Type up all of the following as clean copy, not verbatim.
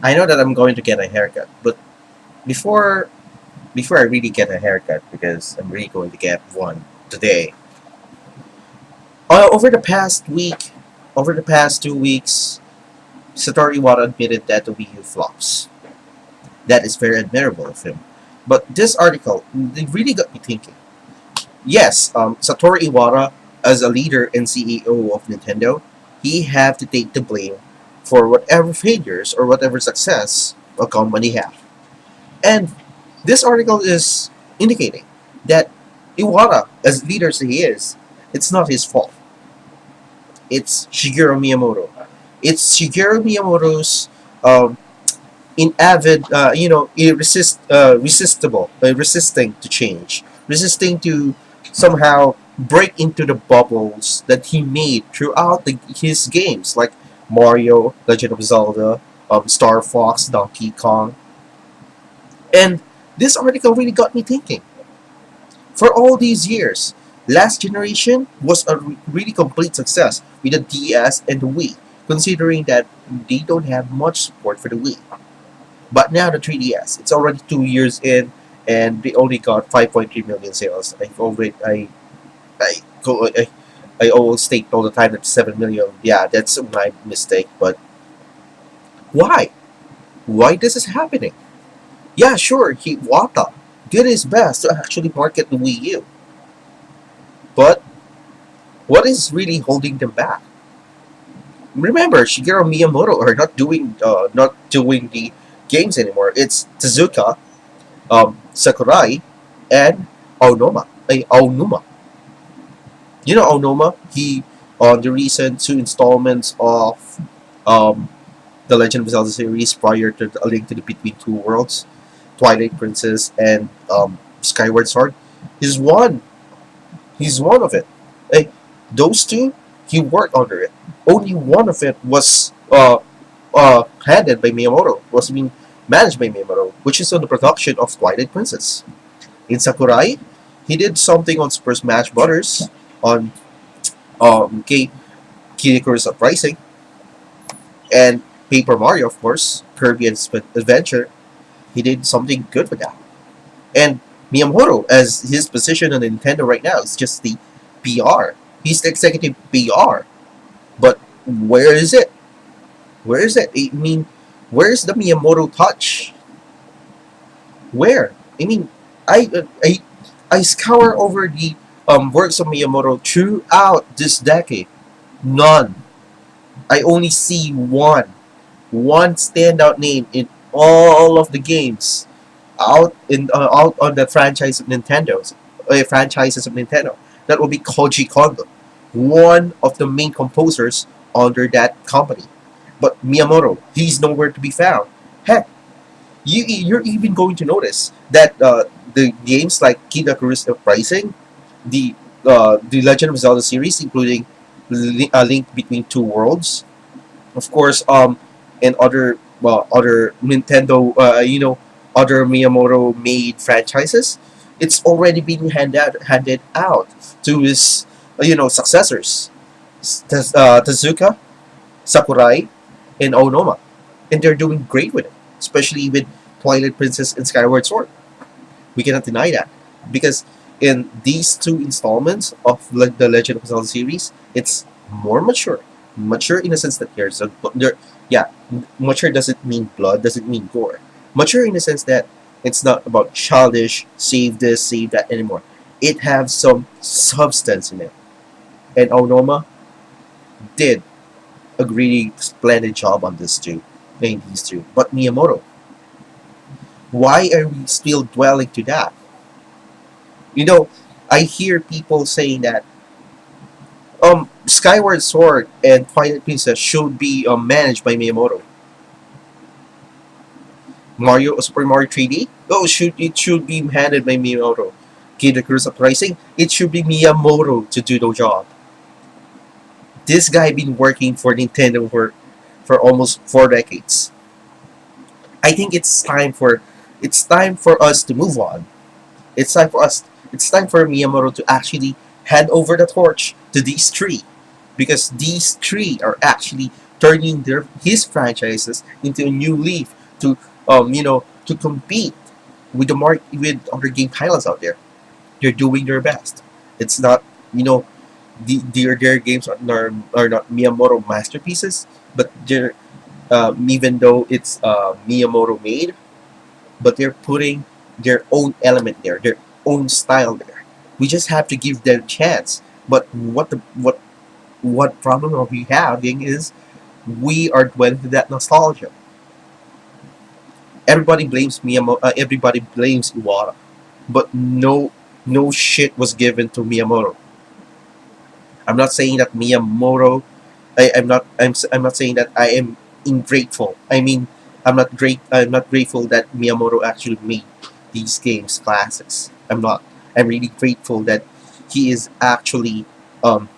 I know that I'm going to get a haircut, but before before I really get a haircut, because I'm really going to get one today. Over the past week, over the past 2 weeks, Satoru Iwata admitted that the Wii U flops. That is very admirable of him. But this article, it really got me thinking. Yes, Satoru Iwata, as a leader and CEO of Nintendo, he have to take the blame for whatever failures or whatever success a company have. And this article is indicating that Iwata, as leader as he is, it's not his fault. It's Shigeru Miyamoto. It's Shigeru Miyamoto's um, resisting to change, resisting to somehow break into the bubbles that he made throughout his games, like Mario, Legend of Zelda, Star Fox, Donkey Kong. And this article really got me thinking. For all these years, last generation was a really complete success with the DS and the Wii, considering that they don't have much support for the Wii. But now the 3DS, it's already 2 years in, and they only got 5.3 million sales. I go, I always state all the time that 7 million. Yeah, that's my mistake. But why? Why this is happening? Yeah, sure, he Wata did his best to actually market the Wii U, but what is really holding them back? Remember, Shigeru Miyamoto are not doing the games anymore. It's Tezuka, Sakurai, and Aonuma. You know Aonuma? He on the recent two installments of um, the Legend of Zelda series prior to A Link to the Between Two Worlds, Twilight Princess and Skyward Sword. He's one. He's one of it. Like, those two, he worked under it. Only one of it was handed by Miyamoto. Was being managed by Miyamoto, which is on the production of Twilight Princess. In Sakurai, he did something on Super Smash Brothers, on Kiriku's Uprising, and Paper Mario, of course, Kirby Adventure. He did something good with that. And Miyamoto, as his position on Nintendo right now, is just the PR. He's the executive PR. But where is it? Where is it? I mean, where's the Miyamoto touch? Where? I mean, I scour over the works of Miyamoto throughout this decade. None. I only see one standout name in all of the games out on the franchises of Nintendo. That will be Koji Kondo, one of the main composers under that company. But Miyamoto, he's nowhere to be found. Heck, you're even going to notice that the games like Kid Icarus Uprising, the Legend of Zelda series, including A Link Between Two Worlds, of course, and other Nintendo, other Miyamoto made franchises, it's already being handed out to his successors, Tezuka, Sakurai, and Onoma, and they're doing great with it, especially with Twilight Princess and Skyward Sword. We cannot deny that because in these two installments of the Legend of Zelda series, it's more mature. Mature in the sense that yeah, mature doesn't mean blood, doesn't mean gore. Mature in the sense that it's not about childish, save this, save that anymore. It has some substance in it. And Onoma did a really splendid job on this too, playing these two. But Miyamoto, why are we still dwelling to that? You know, I hear people saying that Skyward Sword and Twilight Princess should be managed by Miyamoto. Super Mario 3D? Oh, it should be handled by Miyamoto. Kid Icarus Uprising? It should be Miyamoto to do the job. This guy been working for Nintendo for almost 4 decades. I think it's time for us to move on. It's time for Miyamoto to actually hand over the torch to these three, because these three are actually turning his franchises into a new leaf to to compete with with other game titles out there. They're doing their best. It's not their games are not Miyamoto masterpieces, but they're even though it's Miyamoto made, but they're putting their own element there, their own style there. We just have to give them a chance. But what problem are we having is we are dwelling to that nostalgia. Everybody blames Miyamoto. Everybody blames Iwata, but no shit was given to Miyamoto. I'm not saying that Miyamoto. I'm not saying that I am ingrateful. I mean, I'm not grateful that Miyamoto actually made these games classics. I'm not. I'm really grateful that he is actually um,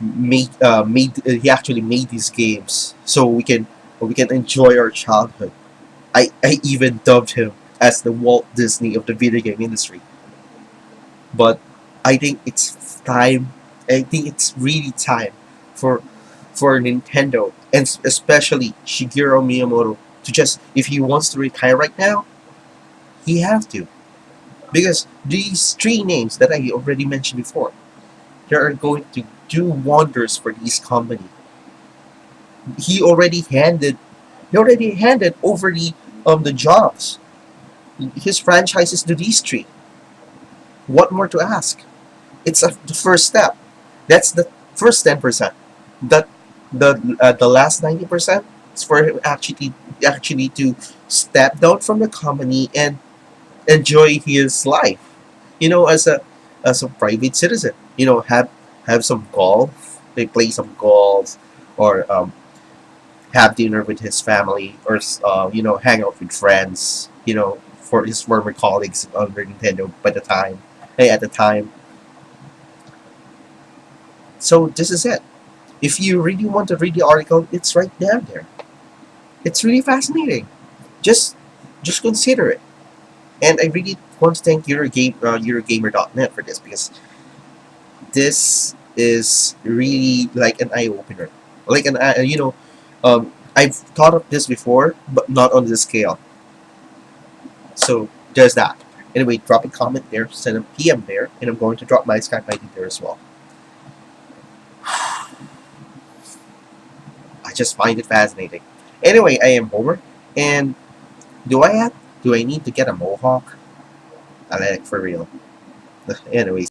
he actually made these games so we can enjoy our childhood. I even dubbed him as the Walt Disney of the video game industry. But I think it's time. I think it's really time for Nintendo and especially Shigeru Miyamoto to just, if he wants to retire right now, he has to, because these three names that I already mentioned before, they are going to do wonders for this company. He already handed over the jobs, his franchises to these three. What more to ask? It's the first step. That's the first 10%. That the last 90% is for him actually to step down from the company and enjoy his life. As a private citizen. Have some golf. They play some golf, or have dinner with his family, or hang out with friends. For his former colleagues under Nintendo by the time. Hey, at the time. So this is it. If you really want to read the article, it's right down there. It's really fascinating. Just just consider it. And I really want to thank Eurogamer.net for this, because this is really like an eye opener. Like I've thought of this before, but not on this scale. So there's that. Anyway, drop a comment there, send a PM there, and I'm going to drop my Skype ID there as well. I just find it fascinating. Anyway, I am Homer, and do I need to get a mohawk? I like for real. Anyways.